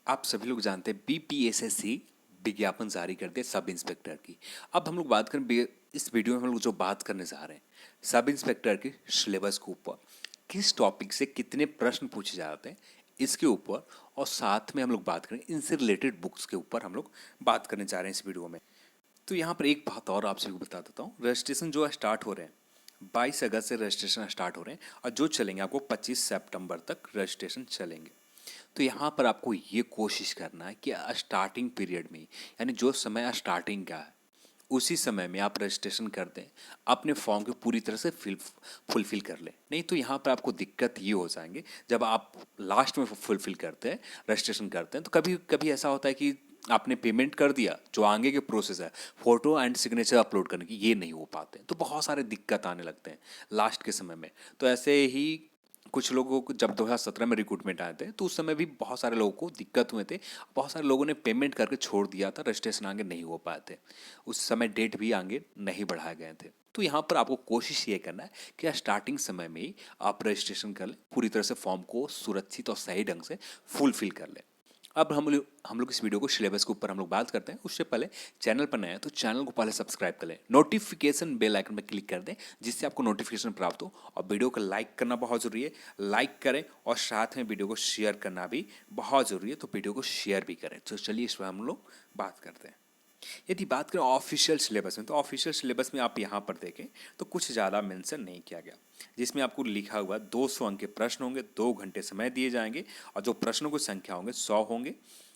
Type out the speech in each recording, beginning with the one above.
आप सभी लोग जानते हैं बीपीएसएससी विज्ञापन जारी करती है सब इंस्पेक्टर की। अब हम लोग बात करें इस वीडियो में हम लोग जो बात करने जा रहे हैं सब इंस्पेक्टर के सिलेबस के ऊपर, किस टॉपिक से कितने प्रश्न पूछे जाते हैं इसके ऊपर, और साथ में हम लोग बात करें इनसे रिलेटेड बुक्स के ऊपर हम लोग बात करने जा रहे हैं इस वीडियो में। तो यहाँ पर एक बात और आप सभी को बता देता हूँ, रजिस्ट्रेशन जो है स्टार्ट हो रहे हैं 22 अगस्त से रजिस्ट्रेशन स्टार्ट हो रहे हैं और जो चलेंगे आपको 25 सितंबर तक रजिस्ट्रेशन चलेंगे। तो यहाँ पर आपको ये कोशिश करना है कि स्टार्टिंग पीरियड में, यानी जो समय स्टार्टिंग का है उसी समय में आप रजिस्ट्रेशन कर दें, अपने फॉर्म को पूरी तरह से फुलफिल कर लें। नहीं तो यहाँ पर आपको दिक्कत ये हो जाएंगे, जब आप लास्ट में फुलफिल करते हैं, रजिस्ट्रेशन करते हैं, तो कभी कभी ऐसा होता है कि आपने पेमेंट कर दिया, जो आगे के प्रोसेस है फोटो एंड सिग्नेचर अपलोड करने की, ये नहीं हो पाते, तो बहुत सारे दिक्कत आने लगते हैं लास्ट के समय में। तो ऐसे ही कुछ लोगों को जब 2017 में रिक्रूटमेंट आए थे तो उस समय भी बहुत सारे लोगों को दिक्कत हुए थे, बहुत सारे लोगों ने पेमेंट करके छोड़ दिया था, रजिस्ट्रेशन आगे नहीं हो पाए थे, उस समय डेट भी आगे नहीं बढ़ाए गए थे। तो यहाँ पर आपको कोशिश ये करना है कि स्टार्टिंग समय में ही आप रजिस्ट्रेशन कर लें, पूरी तरह से फॉर्म को सुरक्षित और सही ढंग से फुलफिल कर लें। अब हम लोग इस वीडियो को सिलेबस के ऊपर हम लोग बात करते हैं। उससे पहले चैनल पर नए हैं तो चैनल को पहले सब्सक्राइब कर लें, नोटिफिकेशन बेल आइकन पर क्लिक कर दें जिससे आपको नोटिफिकेशन प्राप्त हो, और वीडियो को लाइक करना बहुत ज़रूरी है, लाइक करें और साथ में वीडियो को शेयर करना भी बहुत ज़रूरी है, तो वीडियो को शेयर भी करें। तो चलिए इस पर हम लोग बात करते हैं। यदि बात करें ऑफिशियल सिलेबस में, तो ऑफिशियल सिलेबस में आप यहाँ पर देखें तो कुछ ज़्यादा मेंशन नहीं किया गया, जिसमें आपको लिखा हुआ 200 अंक के प्रश्न होंगे, 2 घंटे समय दिए जाएंगे, और जो प्रश्नों की संख्या होंगे 100 होंगे,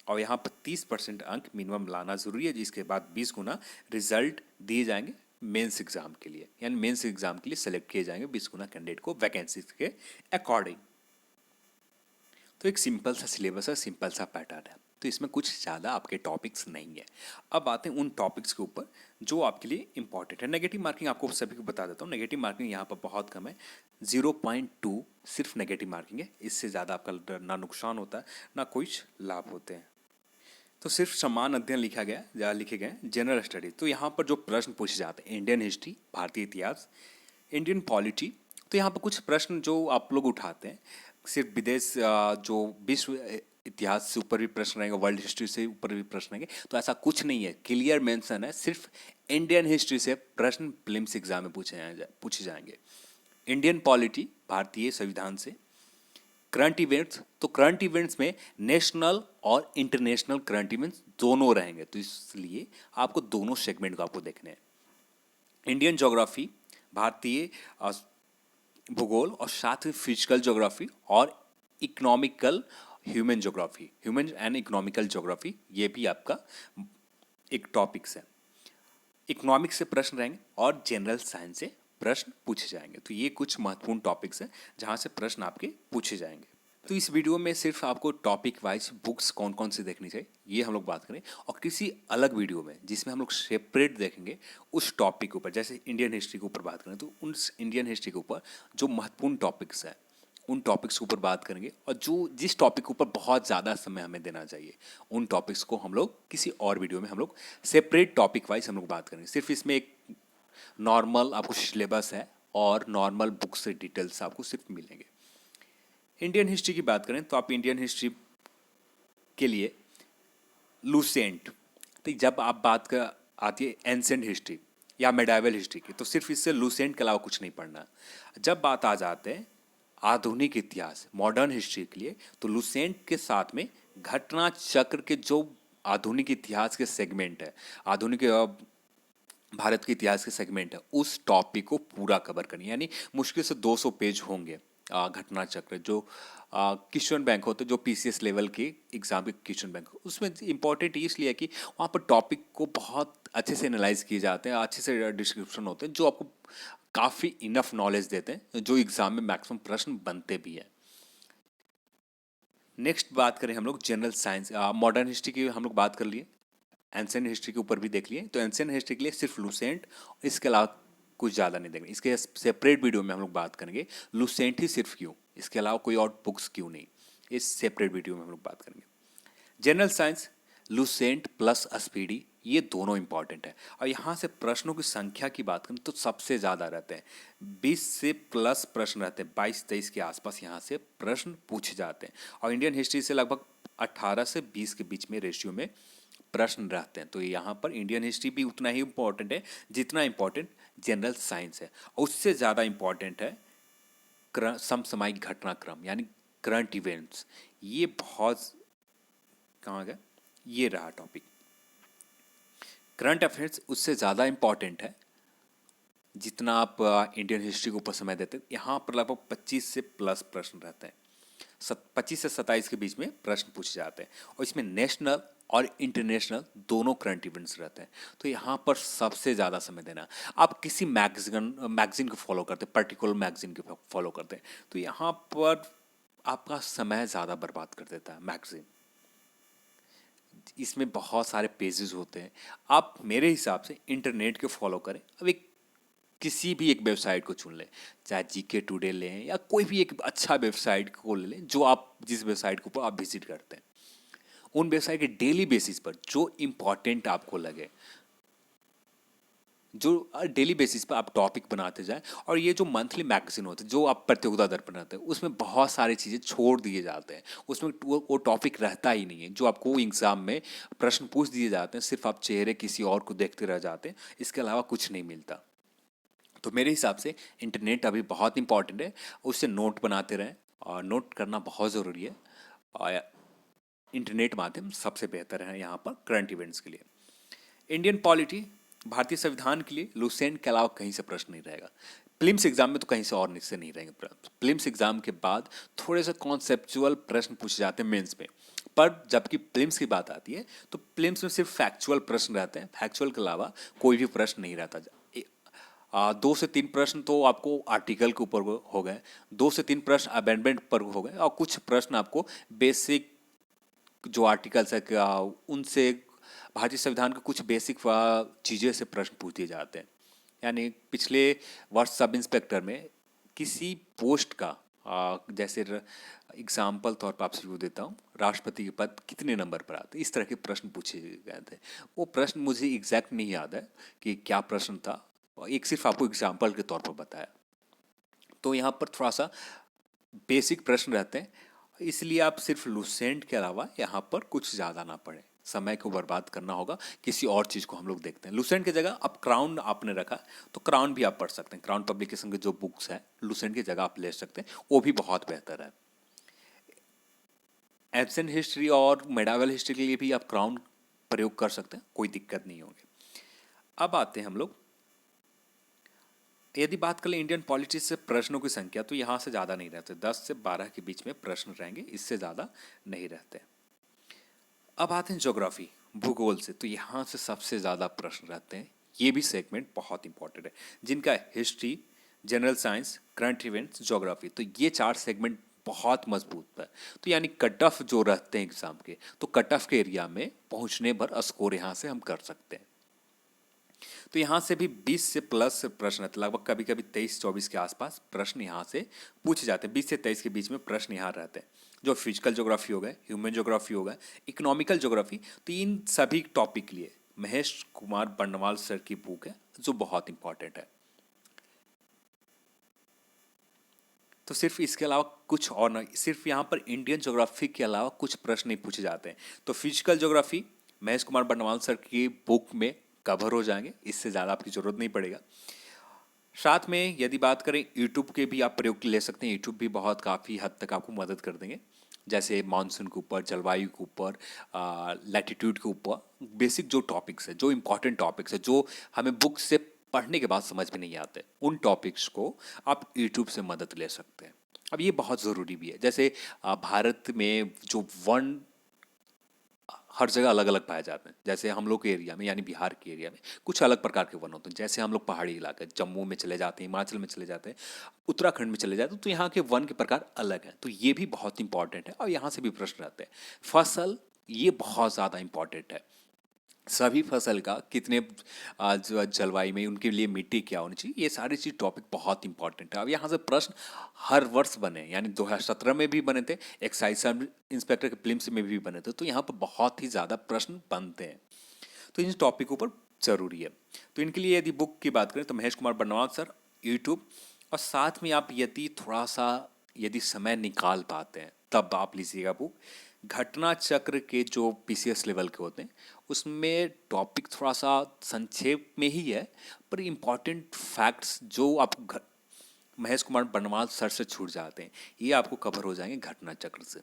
और यहाँ पर 30% अंक मिनिमम लाना जरूरी है, जिसके बाद 20 गुना रिजल्ट दिए जाएंगे मेंस एग्जाम के लिए, यानी मेंस एग्जाम के लिए सेलेक्ट किए जाएंगे 20 गुना कैंडिडेट को वैकेंसी के अकॉर्डिंग। तो एक सिंपल सा सिलेबस है, सिंपल सा पैटर्न है, तो इसमें कुछ ज़्यादा आपके टॉपिक्स नहीं है। अब आते हैं उन टॉपिक्स के ऊपर जो आपके लिए इंपॉर्टेंट है। नेगेटिव मार्किंग आपको सभी को बता देता हूँ, नेगेटिव मार्किंग यहाँ पर बहुत कम है, 0.2 सिर्फ नेगेटिव मार्किंग है। इससे ज़्यादा आपका ना नुकसान होता है ना कुछ लाभ होते हैं। तो सिर्फ समान अध्ययन लिखा गया या लिखे गए जनरल स्टडी। तो यहाँ पर जो प्रश्न पूछे जाते हैं, इंडियन हिस्ट्री, भारतीय इतिहास, इंडियन पॉलिटी, तो यहाँ पर कुछ प्रश्न जो आप लोग उठाते हैं सिर्फ विदेश, जो विश्व इतिहास से ऊपर भी प्रश्न रहेंगे, वर्ल्ड हिस्ट्री से ऊपर भी प्रश्न रहेंगे, तो ऐसा कुछ नहीं है, क्लियर मेंशन है, सिर्फ इंडियन हिस्ट्री से प्रश्न प्रीलिम्स एग्जाम में पूछे जाएंगे। इंडियन पॉलिटी, भारतीय संविधान से। करंट इवेंट्स, तो करंट इवेंट्स में नेशनल और इंटरनेशनल करंट इवेंट्स दोनों रहेंगे, तो इसलिए आपको दोनों सेगमेंट को आपको देखने हैं। इंडियन ज्योग्राफी, भारतीय भूगोल, और साथ में फिजिकल ज्योग्राफी और economical human geography, human and economical geography, ये भी आपका एक टॉपिक्स है। इकोनॉमिक्स से प्रश्न रहेंगे और जनरल साइंस से प्रश्न पूछे जाएंगे। तो ये कुछ महत्वपूर्ण टॉपिक्स हैं जहाँ से प्रश्न आपके पूछे जाएंगे। तो इस वीडियो में सिर्फ आपको टॉपिक वाइज बुक्स कौन कौन सी देखनी चाहिए ये हम लोग बात करें, और किसी अलग वीडियो में जिसमें हम लोग सेपरेट देखेंगे उस टॉपिक के ऊपर, जैसे इंडियन हिस्ट्री के ऊपर बात करें तो उस इंडियन हिस्ट्री के ऊपर जो महत्वपूर्ण टॉपिक्स हैं उन टॉपिक्स के ऊपर बात करेंगे, और जो जिस टॉपिक के ऊपर बहुत ज़्यादा समय हमें देना चाहिए उन टॉपिक्स को हम लोग किसी और वीडियो में हम लोग सेपरेट टॉपिक वाइज हम लोग बात करेंगे। सिर्फ इसमें एक नॉर्मल आपको सिलेबस है और नॉर्मल बुक से डिटेल्स आपको सिर्फ मिलेंगे। इंडियन हिस्ट्री की बात करें तो आप इंडियन हिस्ट्री के लिए लूसेंट, तो जब आप बात कर आती है एंसेंट हिस्ट्री या मेडाइवल हिस्ट्री की, तो सिर्फ इससे लूसेंट के अलावा कुछ नहीं पढ़ना। जब बात आ जाते हैं आधुनिक इतिहास, मॉडर्न हिस्ट्री के लिए, तो लूसेंट के साथ में घटना चक्र के जो आधुनिक इतिहास के सेगमेंट है, आधुनिक भारत के इतिहास के सेगमेंट है, उस टॉपिक को पूरा कवर करनी, यानी मुश्किल से 200 पेज होंगे। घटना चक्र जो क्वेश्चन बैंक होते हैं, जो पीसीएस लेवल के एग्जाम के क्वेश्चन बैंक, उसमें इंपॉर्टेंट इसलिए है कि वहाँ पर टॉपिक को बहुत अच्छे से एनालाइज किए जाते हैं, अच्छे से डिस्क्रिप्शन होते हैं जो आपको काफ़ी इनफ नॉलेज देते हैं, जो एग्जाम में मैक्सिमम प्रश्न बनते भी हैं। नेक्स्ट बात करें हम लोग जनरल साइंस, मॉडर्न हिस्ट्री की हम लोग बात कर लिए, एंशिएंट हिस्ट्री के ऊपर भी देख लिए, तो एंशिएंट हिस्ट्री के लिए सिर्फ लूसेंट, इसके अलावा कुछ ज़्यादा नहीं देंगे। इसके सेपरेट वीडियो में हम लोग बात करेंगे लूसेंट ही सिर्फ क्यों, इसके अलावा कोई और बुक्स क्यों नहीं, इस सेपरेट वीडियो में हम लोग बात करेंगे। General science, Lucent plus speedy, ये दोनों इंपॉर्टेंट है। और यहाँ से प्रश्नों की संख्या की बात करें तो सबसे ज़्यादा रहते हैं, 20 से प्लस प्रश्न रहते हैं, 22-23 के आसपास यहाँ से प्रश्न पूछे जाते हैं। और इंडियन हिस्ट्री से लगभग 18 से 20 के बीच में रेशियो में प्रश्न रहते हैं। तो यहाँ पर इंडियन हिस्ट्री भी उतना ही इम्पोर्टेंट है जितना इम्पोर्टेंट जनरल साइंस है, और उससे ज़्यादा इम्पोर्टेंट है समसामयिक घटनाक्रम यानी करंट इवेंट्स। ये बहुत, कहाँ गया, ये रहा टॉपिक। करंट अफेयर्स उससे ज़्यादा इम्पॉर्टेंट है जितना आप इंडियन हिस्ट्री को ऊपर समय देते हैं। यहाँ पर लगभग 25 से प्लस प्रश्न रहते हैं, 25 से 27 के बीच में प्रश्न पूछे जाते हैं, और इसमें नेशनल और इंटरनेशनल दोनों करंट इवेंट्स रहते हैं। तो यहाँ पर सबसे ज़्यादा समय देना। आप किसी मैगजीन को फॉलो करते हैं, पर्टिकुलर मैगजीन को फॉलो करते हैं, तो यहाँ पर आपका समय ज़्यादा बर्बाद कर देता है मैगजीन। इसमें बहुत सारे पेजेस होते हैं। आप मेरे हिसाब से इंटरनेट के फॉलो करें। अब एक किसी भी एक वेबसाइट को चुन लें, चाहे जीके टुडे लें या कोई भी एक अच्छा वेबसाइट को ले लें, जो आप जिस वेबसाइट को आप विजिट करते हैं, उन वेबसाइट के डेली बेसिस पर जो इम्पोर्टेंट आपको लगे, जो डेली बेसिस पर आप टॉपिक बनाते जाएं। और ये जो मंथली मैगजीन होते हैं, जो आप प्रतियोगिता दर्पण बनाते हैं, उसमें बहुत सारी चीज़ें छोड़ दिए जाते हैं। उसमें वो टॉपिक रहता ही नहीं है जो आपको एग्जाम में प्रश्न पूछ दिए जाते हैं। सिर्फ आप चेहरे किसी और को देखते रह जाते हैं, इसके अलावा कुछ नहीं मिलता। तो मेरे हिसाब से इंटरनेट अभी बहुत इंपॉर्टेंट है, उससे नोट बनाते रहें, और नोट करना बहुत ज़रूरी है। और इंटरनेट माध्यम सबसे बेहतर है यहाँ पर करंट इवेंट्स के लिए। इंडियन पॉलिटी, भारतीय संविधान के लिए लुसेंट के अलावा कहीं से प्रश्न नहीं रहेगा। प्रीलिम्स एग्जाम में तो कहीं से और से नहीं रहेंगे। प्रीलिम्स एग्जाम के बाद थोड़े से कॉन्सेप्चुअल प्रश्न पूछे जाते हैं मेंस में, पर जबकि प्रीलिम्स की बात आती है तो प्रीलिम्स में सिर्फ फैक्चुअल प्रश्न रहते हैं। फैक्चुअल के अलावा कोई भी प्रश्न नहीं रहता। 2 से 3 प्रश्न तो आपको आर्टिकल के ऊपर हो गए, 2 से 3 प्रश्न अमेंडमेंट पर हो गए, और कुछ प्रश्न आपको बेसिक जो आर्टिकल्स है उनसे, भारतीय संविधान के कुछ बेसिक चीज़ें से प्रश्न पूछ दिए जाते हैं। यानी पिछले वर्ष सब इंस्पेक्टर में किसी पोस्ट का जैसे एग्जाम्पल तौर पर आपसे वो देता हूँ, राष्ट्रपति के पद कितने नंबर पर आते, इस तरह के प्रश्न पूछे गए थे। वो प्रश्न मुझे एग्जैक्ट नहीं याद है कि क्या प्रश्न था, एक सिर्फ आपको एग्जाम्पल के तौर पर बताया। तो यहाँ पर थोड़ा सा बेसिक प्रश्न रहते हैं, इसलिए आप सिर्फ लुसेंट के अलावा यहाँ पर कुछ ज़्यादा ना पढ़ें। समय को बर्बाद करना होगा, किसी और चीज़ को हम लोग देखते हैं। लुसेंट की जगह अब क्राउन आपने रखा, तो क्राउन भी आप पढ़ सकते हैं। क्राउन पब्लिकेशन के जो बुक्स हैं लुसेंट की जगह आप ले सकते हैं, वो भी बहुत बेहतर है। एब्सेंट हिस्ट्री और मेडावल हिस्ट्री के लिए भी आप क्राउन प्रयोग कर सकते हैं, कोई दिक्कत नहीं होगी। अब आते हैं हम लोग, यदि बात करें इंडियन पॉलिटी से प्रश्नों की संख्या, तो यहाँ से ज़्यादा नहीं रहते, 10 से 12 के बीच में प्रश्न रहेंगे, इससे ज़्यादा नहीं रहते। अब आते हैं ज्योग्राफी, भूगोल से, तो यहाँ से सबसे ज़्यादा प्रश्न रहते हैं। ये भी सेगमेंट बहुत इंपॉर्टेंट है, जिनका history, general science, current events, geography, तो ये 4 सेगमेंट बहुत मजबूत है। तो यानी कट ऑफ जो रहते हैं एग्जाम के, तो कट ऑफ के एरिया में पहुँचने पर स्कोर यहाँ से हम कर सकते हैं। तो यहाँ से भी 20 से प्लस प्रश्न रहते हैं, लगभग कभी कभी 23-24 के आसपास प्रश्न यहाँ से पूछे जाते हैं। 20 से 23 के बीच में प्रश्न यहाँ रहते हैं, जो फिजिकल ज्योग्राफी हो गए, ह्यूमन ज्योग्राफी हो गए, इकोनॉमिकल ज्योग्राफी। तो इन सभी टॉपिक के लिए महेश कुमार बंडवाल सर की बुक है, जो बहुत इंपॉर्टेंट है। तो सिर्फ इसके अलावा कुछ और ना, सिर्फ यहाँ पर इंडियन ज्योग्राफी के अलावा कुछ प्रश्न नहीं पूछे जाते हैं। तो physical geography Mahesh Kumar Bandwal sir की बुक में कवर हो जाएंगे, इससे ज़्यादा आपकी ज़रूरत नहीं पड़ेगा। साथ में यदि बात करें, यूट्यूब के भी आप प्रयोग ले सकते हैं। यूट्यूब भी बहुत काफ़ी हद तक आपको मदद कर देंगे, जैसे मानसून के ऊपर, जलवायु के ऊपर, लैटिट्यूड के ऊपर, बेसिक जो टॉपिक्स है, जो इम्पोर्टेंट टॉपिक्स है, जो हमें बुक से पढ़ने के बाद समझ में नहीं आते, उन टॉपिक्स को आप यूट्यूब से मदद ले सकते हैं। अब ये बहुत ज़रूरी भी है। जैसे भारत में जो वन हर जगह अलग अलग पाए जाते हैं। जैसे हम लोग के एरिया में, यानी बिहार के एरिया में, कुछ अलग प्रकार के वन होते हैं। जैसे हम लोग पहाड़ी इलाके जम्मू में चले जाते हैं, हिमाचल में चले जाते हैं, उत्तराखंड में चले जाते हैं, तो यहाँ के वन के प्रकार अलग हैं। तो ये भी बहुत इंपॉर्टेंट है, और यहाँ से भी प्रश्न रहते हैं। फसल, ये बहुत ज़्यादा इंपॉर्टेंट है। सभी फसल का कितने जो जलवायु में उनके लिए मिट्टी क्या होनी चाहिए, ये सारी चीज़ टॉपिक बहुत इंपॉर्टेंट है। अब यहाँ से प्रश्न हर वर्ष बने, यानी 2017 में भी बने थे, एक्साइज सब इंस्पेक्टर के प्रीलिम्स में भी बने थे, तो यहाँ पर बहुत ही ज़्यादा प्रश्न बनते हैं। तो इन टॉपिकों पर जरूरी है। तो इनके लिए यदि बुक की बात करें तो महेश कुमार बर्नवाल सर, यूट्यूब, और साथ में आप यदि थोड़ा सा यदि समय निकाल पाते हैं तब आप लीजिएगा बुक, घटना चक्र के जो पीसीएस लेवल के होते हैं उसमें टॉपिक थोड़ा सा संक्षेप में ही है, पर इम्पॉर्टेंट फैक्ट्स जो आप महेश कुमार बनवाल सर से छूट जाते हैं ये आपको कवर हो जाएंगे घटना चक्र से।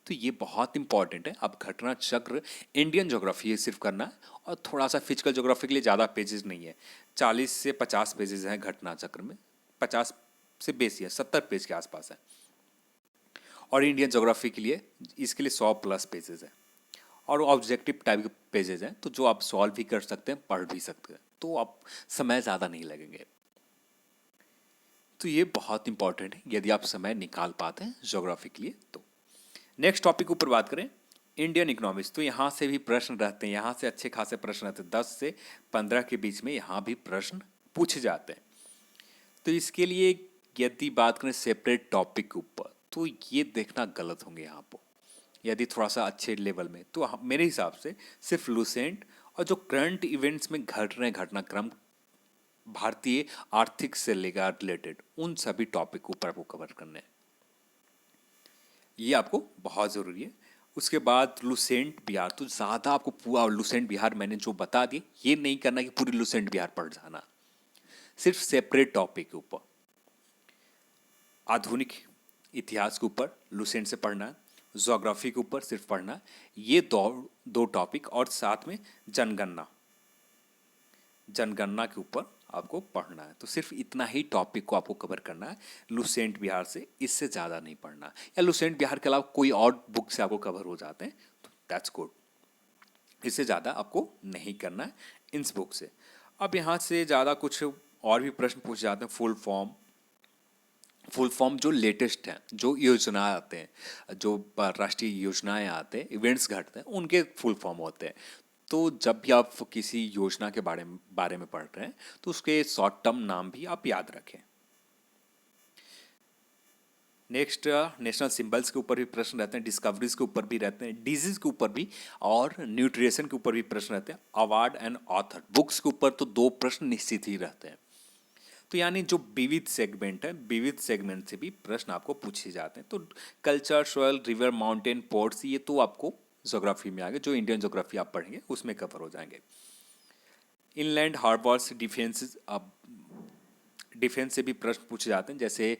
तो ये बहुत इंपॉर्टेंट है। अब घटना चक्र इंडियन ज्योग्राफी ये सिर्फ करना है, और थोड़ा सा फिजिकल ज्योग्राफी के लिए ज़्यादा पेजेस नहीं है, 40 से 50 पेजेस हैं घटना चक्र में, 50 से बेसी है, 70 पेज के आसपास है। और इंडियन ज्योग्राफी के लिए इसके लिए 100 प्लस पेजेस है, और ऑब्जेक्टिव टाइप के पेजेस हैं, तो जो आप सॉल्व भी कर सकते हैं, पढ़ भी सकते हैं, तो आप समय ज़्यादा नहीं लगेंगे। तो ये बहुत इंपॉर्टेंट है यदि आप समय निकाल पाते हैं ज्योग्राफी के लिए तो। नेक्स्ट टॉपिक ऊपर बात करें, इंडियन इकोनॉमिक्स। तो यहाँ से भी प्रश्न रहते हैं, यहाँ से अच्छे खासे प्रश्न रहते हैं, 10 से 15 के बीच में यहाँ भी प्रश्न पूछे जाते हैं। तो इसके लिए यदि बात करें सेपरेट टॉपिक के ऊपर, तो ये देखना गलत होंगे यहाँ पर। यदि थोड़ा सा अच्छे लेवल में, तो मेरे हिसाब से सिर्फ लूसेंट और जो करंट इवेंट्स में घट रहे घटनाक्रम भारतीय आर्थिक से लेकर रिलेटेड, उन सभी टॉपिक को ऊपर आपको कवर करना है, ये आपको बहुत ज़रूरी है। उसके बाद लुसेंट बिहार, तो ज़्यादा आपको पूरा लुसेंट बिहार मैंने जो बता दी ये नहीं करना कि पूरी लुसेंट बिहार पढ़ जाना, सिर्फ सेपरेट टॉपिक के ऊपर। आधुनिक इतिहास के ऊपर लुसेंट से पढ़ना, ज्योग्राफी के ऊपर सिर्फ पढ़ना, ये दो टॉपिक, और साथ में जनगणना, जनगणना के ऊपर आपको पढ़ना है। तो सिर्फ इतना ही टॉपिक को आपको कवर करना है लुसेंट बिहार से, इससे ज़्यादा नहीं पढ़ना। या लुसेंट बिहार के अलावा कोई और बुक से आपको कवर हो जाते हैं तो दैट्स गुड, इससे ज़्यादा आपको नहीं करना है इन बुक से। अब यहाँ से ज़्यादा कुछ और भी प्रश्न पूछे जाते हैं, फुल फॉर्म जो लेटेस्ट हैं, जो योजना आते हैं, जो राष्ट्रीय योजनाएं आते हैं, इवेंट्स घटते हैं, उनके फुल फॉर्म होते हैं। तो जब भी आप किसी योजना के बारे में पढ़ रहे हैं तो उसके शॉर्ट टर्म नाम भी आप याद रखें। नेक्स्ट, नेशनल सिंबल्स के ऊपर भी प्रश्न रहते हैं, डिस्कवरीज के ऊपर भी रहते हैं, डिजीज के ऊपर भी, और न्यूट्रिशन के ऊपर भी प्रश्न रहते हैं। अवार्ड एंड ऑथर, बुक्स के ऊपर तो 2 प्रश्न निश्चित ही रहते हैं। तो यानी जो विविध सेगमेंट है, विविध सेगमेंट से भी प्रश्न आपको पूछे जाते हैं। तो culture, soil, river, mountain, ports, ये तो आपको ज्योग्राफी में आगे, जो इंडियन ज्योग्राफी आप पढ़ेंगे उसमें कवर हो जाएंगे। इनलैंड हार्बर्स, डिफेंस, डिफेंस से भी प्रश्न पूछे जाते हैं, जैसे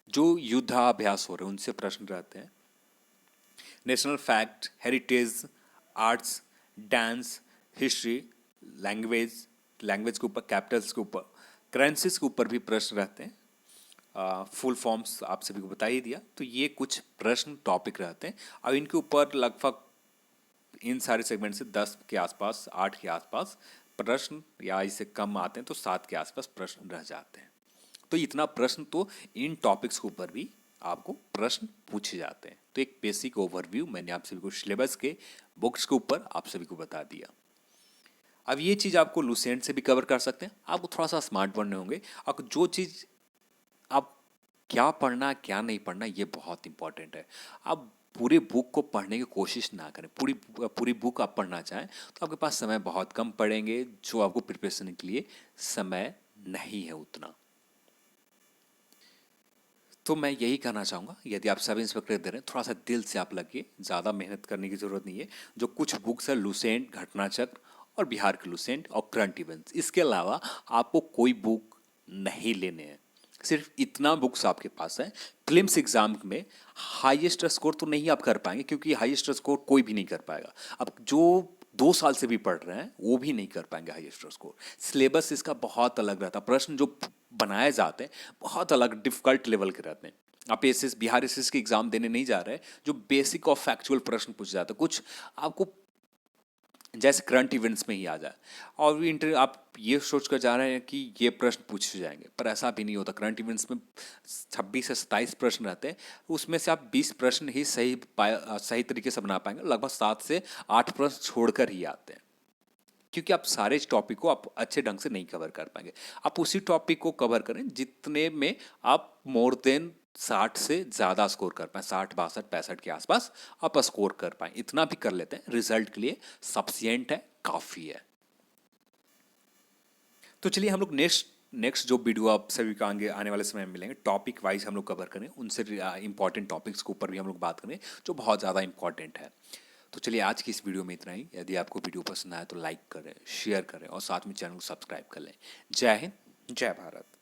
जो युद्धाभ्यास हो रहे हैं उनसे प्रश्न रहते हैं। National fact, heritage, arts, dance, history, language के ऊपर, कैपिटल्स के ऊपर, करेंसीज के ऊपर भी प्रश्न रहते हैं। फुल फॉर्म्स आप सभी को बता ही दिया। तो ये कुछ प्रश्न टॉपिक रहते हैं। अब इनके ऊपर लगभग इन सारे सेगमेंट से 10 के आसपास, 8 के आसपास प्रश्न, या इससे कम आते हैं तो 7 के आसपास प्रश्न रह जाते हैं। तो इतना प्रश्न तो इन टॉपिक्स के ऊपर भी आपको प्रश्न पूछे जाते हैं। तो एक बेसिक ओवरव्यू मैंने आप सभी को सिलेबस के, बुक्स के ऊपर आप सभी को बता दिया। अब ये चीज़ आपको लुसेंट से भी कवर कर सकते हैं। आपको थोड़ा सा स्मार्ट बनने होंगे। आपको जो चीज़ आप क्या पढ़ना क्या नहीं पढ़ना ये बहुत इंपॉर्टेंट है। आप पूरी बुक को पढ़ने की कोशिश ना करें। पूरी बुक आप पढ़ना चाहें तो आपके पास समय बहुत कम पड़ेंगे, जो आपको प्रिपरेशन के लिए समय नहीं है उतना। तो मैं यही कहना चाहूँगा, यदि आप सब इंस्पेक्टर दे रहे हैं, थोड़ा सा दिल से आप लगिए, ज़्यादा मेहनत करने की ज़रूरत नहीं है। जो कुछ बुक्स है, लुसेंट, घटनाचक्र और बिहार के लुसेंट और करंट इवेंट्स, इसके अलावा आपको कोई बुक नहीं लेने हैं। सिर्फ इतना बुक्स आपके पास है। प्रीलिम्स एग्जाम में हाईएस्ट स्कोर तो नहीं आप कर पाएंगे, क्योंकि हाईएस्ट स्कोर कोई भी नहीं कर पाएगा। अब जो 2 साल से भी पढ़ रहे हैं वो भी नहीं कर पाएंगे हाईएस्ट स्कोर। सिलेबस इसका बहुत अलग रहता है। प्रश्न जो बनाए जाते हैं बहुत अलग डिफिकल्ट लेवल के रहते हैं। आप बिहार एसएस के एग्जाम देने नहीं जा रहे हैं, जो बेसिक और फैक्चुअल प्रश्न पूछे जाते हैं, कुछ आपको जैसे करंट इवेंट्स में ही आ जाए, और इंटर आप ये सोच कर जा रहे हैं कि ये प्रश्न पूछे जाएंगे, पर ऐसा भी नहीं होता। करंट इवेंट्स में 26 से 27 प्रश्न रहते हैं, उसमें से आप 20 प्रश्न ही सही तरीके से बना पाएंगे। लगभग 7 से 8 प्रश्न छोड़कर ही आते हैं, क्योंकि आप सारे टॉपिक को आप अच्छे ढंग से नहीं कवर कर पाएंगे। आप उसी टॉपिक को कवर करें जितने में आप मोर देन 60 से ज़्यादा स्कोर कर पाएँ, 60, 62, 65 के आसपास आप स्कोर कर पाएँ। इतना भी कर लेते हैं, रिजल्ट के लिए सफिशिएंट है, काफ़ी है। तो चलिए हम लोग नेक्स्ट जो वीडियो आप सभी का आने वाले समय में मिलेंगे, टॉपिक वाइज हम लोग कवर करें, उनसे इंपॉर्टेंट टॉपिक्स के ऊपर भी हम लोग बात करें जो बहुत ज़्यादा इंपॉर्टेंट है। तो चलिए आज की इस वीडियो में इतना ही। यदि आपको वीडियो पसंद आए तो लाइक करें, शेयर करें और साथ में चैनल को सब्सक्राइब कर लें। जय हिंद, जय भारत।